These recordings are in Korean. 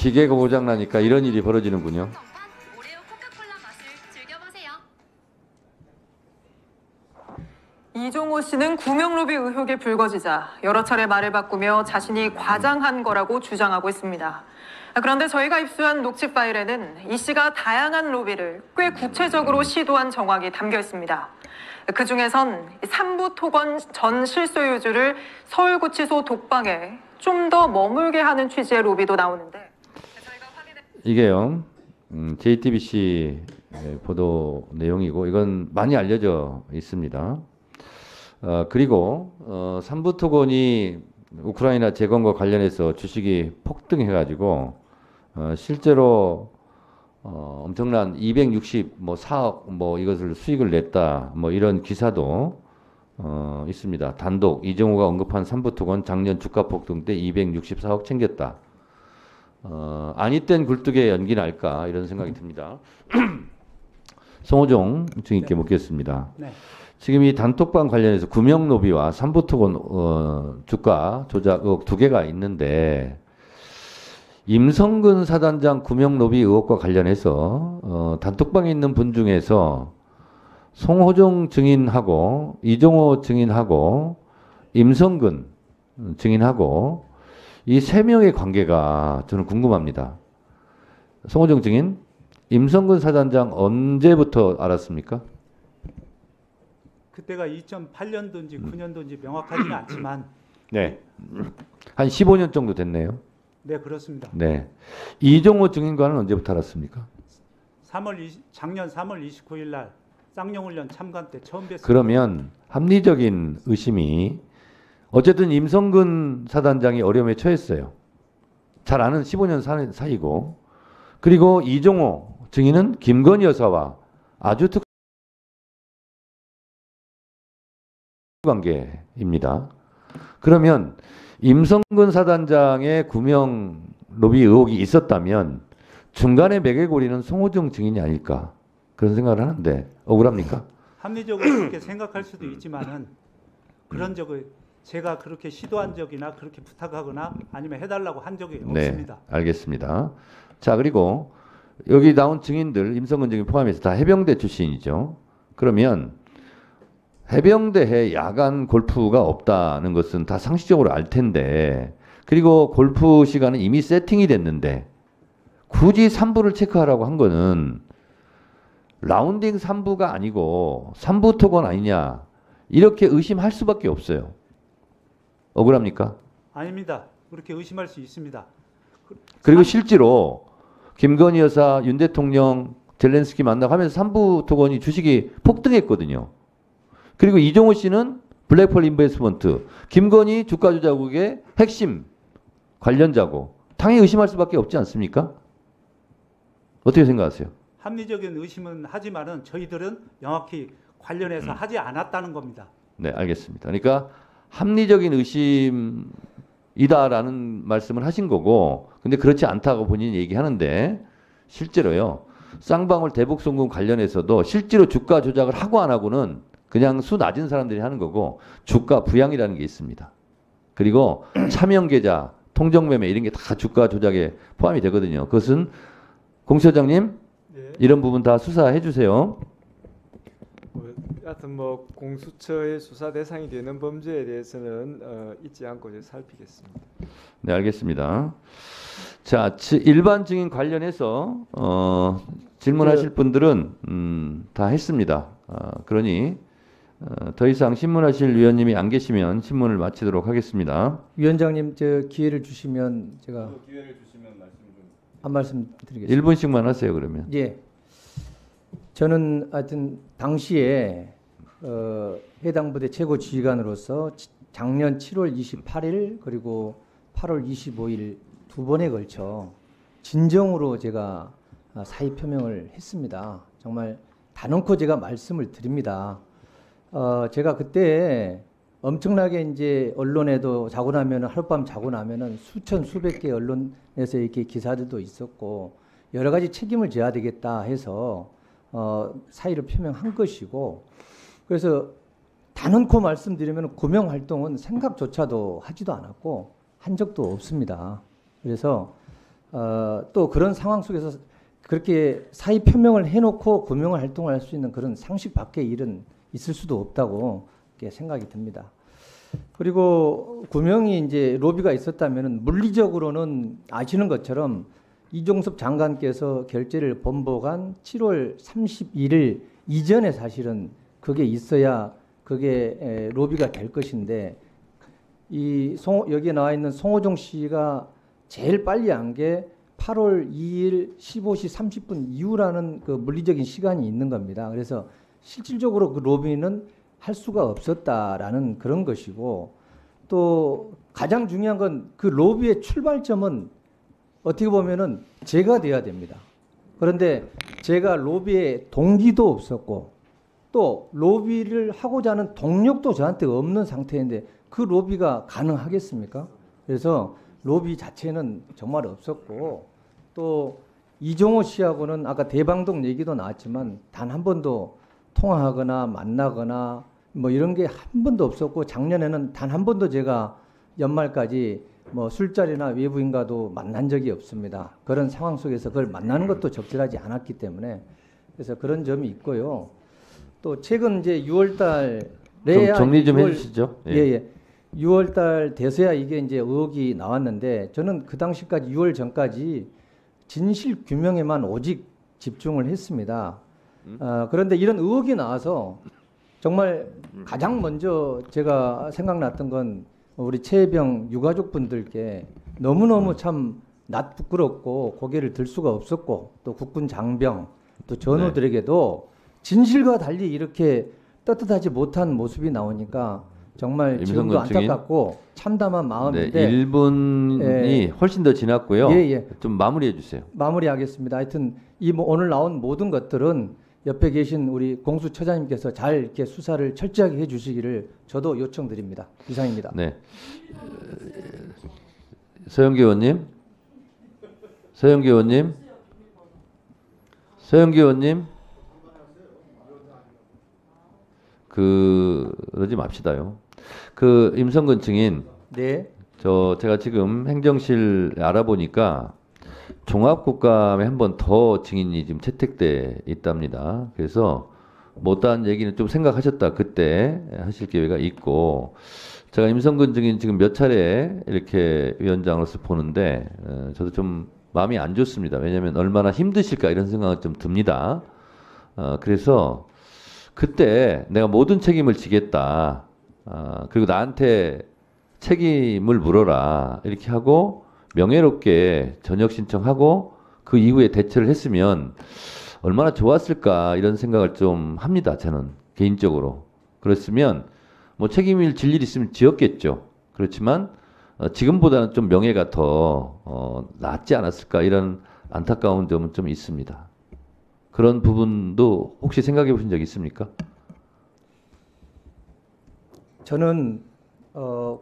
기계가 고장나니까 이런 일이 벌어지는군요. 이종호 씨는 구명로비 의혹이 불거지자 여러 차례 말을 바꾸며 자신이 과장한 거라고 주장하고 있습니다. 그런데 저희가 입수한 녹취 파일에는 이 씨가 다양한 로비를 꽤 구체적으로 시도한 정황이 담겨 있습니다. 그중에선 삼부토건 전 실소유주를 서울구치소 독방에 좀 더 머물게 하는 취지의 로비도 나오는데 이게요, JTBC 보도 내용이고 이건 많이 알려져 있습니다. 그리고 삼부토건이 우크라이나 재건과 관련해서 주식이 폭등해가지고 실제로 엄청난 264억 이것을 수익을 냈다 이런 기사도 있습니다. 단독 이정호가 언급한 삼부토건 작년 주가 폭등 때 264억 챙겼다. 아니땐 굴뚝에 연기 날까 이런 생각이 듭니다. 송호종 증인께 묻겠습니다. 네. 지금 이 단톡방 관련해서 구명로비와 삼부토건 주가 조작 의혹 두 개가 있는데 임성근 사단장 구명로비 의혹과 관련해서 단톡방에 있는 분 중에서 송호종 증인하고 이종호 증인하고 임성근 증인하고 이 세 명의 관계가 저는 궁금합니다. 송호종 증인, 임성근 사단장 언제부터 알았습니까? 그때가 2008년도인지 9년도인지 명확하지는 않지만 네. 한 15년 정도 됐네요. 네, 그렇습니다. 네. 이종호 증인과는 언제부터 알았습니까? 작년 3월 29일 날 쌍용훈련 참관 때 처음 뵀습니다. 그러면 합리적인 의심이 어쨌든 임성근 사단장이 어려움에 처했어요. 잘 아는 15년 사이고 그리고 이종호 증인은 김건희 여사와 아주 관계입니다. 그러면 임성근 사단장의 구명 로비 의혹이 있었다면 중간에 매개고리는 송호정 증인이 아닐까 그런 생각을 하는데 억울합니까? 합리적으로 그렇게 생각할 수도 있지만은 그런 적을 제가 그렇게 시도한 적이나 그렇게 부탁하거나 아니면 해달라고 한 적이 없습니다. 네, 알겠습니다. 자, 그리고 여기 나온 증인들 임성근 증인 포함해서 다 해병대 출신이죠. 그러면 해병대에 야간 골프가 없다는 것은 다 상식적으로 알 텐데 그리고 골프 시간은 이미 세팅이 됐는데 굳이 3부를 체크하라고 한 거는 라운딩 3부가 아니고 3부 토건 아니냐 이렇게 의심할 수밖에 없어요. 억울합니까? 아닙니다. 그렇게 의심할 수 있습니다. 그리고 실제로 김건희 여사, 윤 대통령, 젤렌스키 만나고 하면서 3부 토건이 주식이 폭등했거든요. 그리고 이종호 씨는 블랙펄 인베스트먼트, 김건희 주가 조작국의 핵심 관련자고 당연히 의심할 수밖에 없지 않습니까? 어떻게 생각하세요? 합리적인 의심은 하지만은 저희들은 명확히 관련해서 하지 않았다는 겁니다. 네, 알겠습니다. 그러니까 합리적인 의심이다라는 말씀을 하신 거고 근데 그렇지 않다고 본인이 얘기하는데 실제로요. 쌍방울 대북송금 관련해서도 실제로 주가 조작을 하고 안 하고는 그냥 수 낮은 사람들이 하는 거고 주가 부양이라는 게 있습니다. 그리고 차명 계좌, 통정매매 이런 게 다 주가 조작에 포함이 되거든요. 그것은 공수처장님 네. 이런 부분 다 수사해 주세요. 하여튼 공수처의 수사 대상이 되는 범죄에 대해서는 잊지 않고 이제 살피겠습니다. 네, 알겠습니다. 자, 일반 증인 관련해서 질문하실 분들은 다 했습니다. 그러니 더 이상 신문하실 위원님이 안 계시면 신문을 마치도록 하겠습니다. 위원장님, 저 기회를 주시면 제가 기회를 주시면 한 말씀 드리겠습니다. 1분씩만 하세요, 그러면. 예. 저는 하여튼 당시에 해당 부대 최고 지휘관으로서 작년 7월 28일 그리고 8월 25일 두 번에 걸쳐 진정으로 제가 사의 표명을 했습니다. 정말 단언코 제가 말씀을 드립니다. 제가 그때 엄청나게 이제 언론에도 자고 나면은 하룻밤 자고 나면은 수천 수백 개 언론에서 이렇게 기사들도 있었고 여러 가지 책임을 져야 되겠다 해서 사의를 표명한 것이고 그래서 단언코 말씀드리면 구명 활동은 생각조차도 하지도 않았고 한 적도 없습니다. 그래서 또 그런 상황 속에서 그렇게 사의 표명을 해놓고 구명을 활동을 할 수 있는 그런 상식 밖의 일은 있을 수도 없다고 이렇게 생각이 듭니다. 그리고 구명이 이제 로비가 있었다면은 물리적으로는 아시는 것처럼 이종섭 장관께서 결재를 번복한 7월 31일 이전에 사실은 그게 있어야 그게 로비가 될 것인데 여기에 나와 있는 송호종 씨가 제일 빨리 한 게 8월 2일 15시 30분 이후라는 그 물리적인 시간이 있는 겁니다. 그래서 실질적으로 그 로비는 할 수가 없었다라는 그런 것이고 또 가장 중요한 건 그 로비의 출발점은 어떻게 보면은 제가 돼야 됩니다. 그런데 제가 로비에 동기도 없었고 또 로비를 하고자 하는 동력도 저한테 없는 상태인데 그 로비가 가능하겠습니까? 그래서 로비 자체는 정말 없었고 또 이종호 씨하고는 아까 대방동 얘기도 나왔지만 단 한 번도 통화하거나 만나거나 뭐 이런 게 한 번도 없었고 작년에는 단 한 번도 제가 연말까지 뭐 술자리나 외부인과도 만난 적이 없습니다. 그런 상황 속에서 그걸 만나는 것도 적절하지 않았기 때문에 그래서 그런 점이 있고요. 또 최근 이제 6월달에 좀 정리 좀 해주시죠. 예. 6월달 돼서야 이게 이제 의혹이 나왔는데 저는 그 당시까지 6월 전까지 진실 규명에만 오직 집중을 했습니다. 그런데 이런 의혹이 나와서 정말 가장 먼저 제가 생각났던 건 우리 최혜병 유가족분들께 너무너무 참 낯부끄럽고 고개를 들 수가 없었고 또 국군 장병 또 전우들에게도 진실과 달리 이렇게 떳떳하지 못한 모습이 나오니까 정말 지금도 안타깝고 참담한 마음인데 1분이 훨씬 더 지났고요. 좀 마무리해 주세요. 마무리하겠습니다. 하여튼 오늘 나온 모든 것들은 옆에 계신 우리 공수처장님께서 잘 이렇게 수사를 철저하게 해주시기를 저도 요청드립니다. 이상입니다. 네. 서영기 의원님, 그러지 맙시다요. 그 임성근 증인, 네. 제가 지금 행정실 알아보니까 종합국감에 한 번 더 증인이 지금 채택돼 있답니다. 그래서 못다한 얘기는 좀 생각하셨다 그때 하실 기회가 있고 제가 임성근 증인 지금 몇 차례 이렇게 위원장으로서 보는데 저도 좀 마음이 안 좋습니다. 왜냐하면 얼마나 힘드실까 이런 생각은 좀 듭니다. 그래서 그때 내가 모든 책임을 지겠다. 그리고 나한테 책임을 물어라 이렇게 하고 명예롭게 전역 신청하고 그 이후에 대처를 했으면 얼마나 좋았을까 이런 생각을 좀 합니다. 저는 개인적으로. 그랬으면 뭐 책임을 질 일 있으면 지었겠죠. 그렇지만 지금보다는 좀 명예가 더 낫지 않았을까 이런 안타까운 점은 좀 있습니다. 그런 부분도 혹시 생각해 보신 적 있습니까? 저는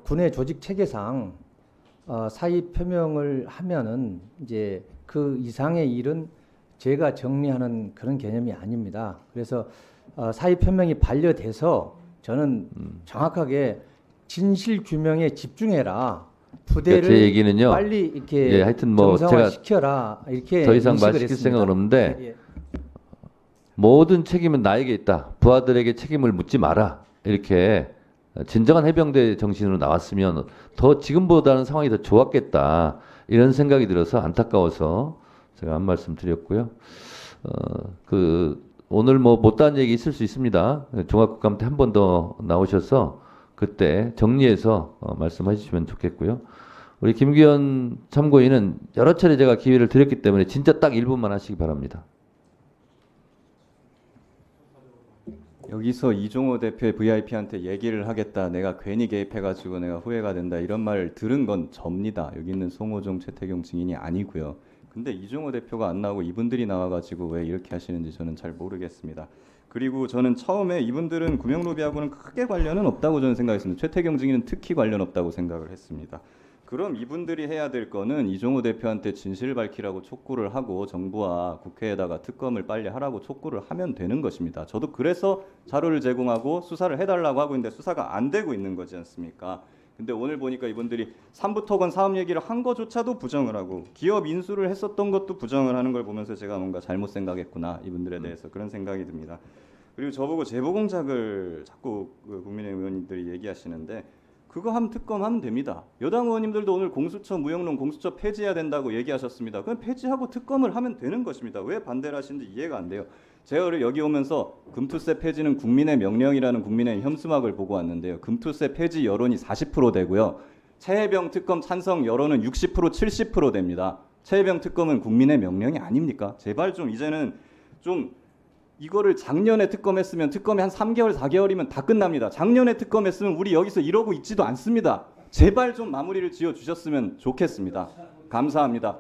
군의 조직 체계상 사의 표명을 하면은 이제 그 이상의 일은 제가 정리하는 그런 개념이 아닙니다. 그래서 사의 표명이 반려돼서 저는 정확하게 진실 규명에 집중해라. 부대를 그러니까 제 얘기는요. 빨리 이렇게 하여튼 뭐 정상화 시켜라. 이렇게 더 이상 말 인식을 시킬 했습니다. 생각은 없는데 예. 모든 책임은 나에게 있다. 부하들에게 책임을 묻지 마라. 이렇게 진정한 해병대 정신으로 나왔으면 더 지금보다는 상황이 더 좋았겠다. 이런 생각이 들어서 안타까워서 제가 한 말씀 드렸고요. 오늘 뭐 못다한 얘기 있을 수 있습니다. 종합국감 때 한 번 더 나오셔서 그때 정리해서 말씀하시면 좋겠고요. 우리 김기현 참고인은 여러 차례 제가 기회를 드렸기 때문에 진짜 딱 1분만 하시기 바랍니다. 여기서 이종호 대표의 VIP한테 얘기를 하겠다. 내가 괜히 개입해가지고 내가 후회가 된다. 이런 말을 들은 건 접니다. 여기 있는 송호종, 최태경 증인이 아니고요. 근데 이종호 대표가 안 나오고 이분들이 나와가지고 왜 이렇게 하시는지 저는 잘 모르겠습니다. 그리고 저는 처음에 이분들은 구명로비하고는 크게 관련은 없다고 저는 생각했습니다. 최태경 증인은 특히 관련 없다고 생각을 했습니다. 그럼 이분들이 해야 될 거는 이종호 대표한테 진실을 밝히라고 촉구를 하고 정부와 국회에다가 특검을 빨리 하라고 촉구를 하면 되는 것입니다. 저도 그래서 자료를 제공하고 수사를 해달라고 하고 있는데 수사가 안 되고 있는 거지 않습니까? 근데 오늘 보니까 이분들이 삼부토건 사업 얘기를 한 거조차도 부정을 하고 기업 인수를 했었던 것도 부정을 하는 걸 보면서 제가 뭔가 잘못 생각했구나 이분들에 대해서 그런 생각이 듭니다. 그리고 저보고 재보공작을 자꾸 그 국민의힘 의원님들이 얘기하시는데 그거 하면 특검하면 됩니다. 여당 의원님들도 오늘 공수처 무용론 공수처 폐지해야 된다고 얘기하셨습니다. 그럼 폐지하고 특검을 하면 되는 것입니다. 왜 반대를 하시는지 이해가 안 돼요. 제가 여기 오면서 금투세 폐지는 국민의 명령이라는 국민의힘 현수막을 보고 왔는데요. 금투세 폐지 여론이 40% 되고요. 최혜병 특검 찬성 여론은 60% 70% 됩니다. 최혜병 특검은 국민의 명령이 아닙니까? 제발 좀 이제는 좀 이거를 작년에 특검했으면 특검이 한 3개월 4개월이면 다 끝납니다. 작년에 특검했으면 우리 여기서 이러고 있지도 않습니다. 제발 좀 마무리를 지어 주셨으면 좋겠습니다. 감사합니다.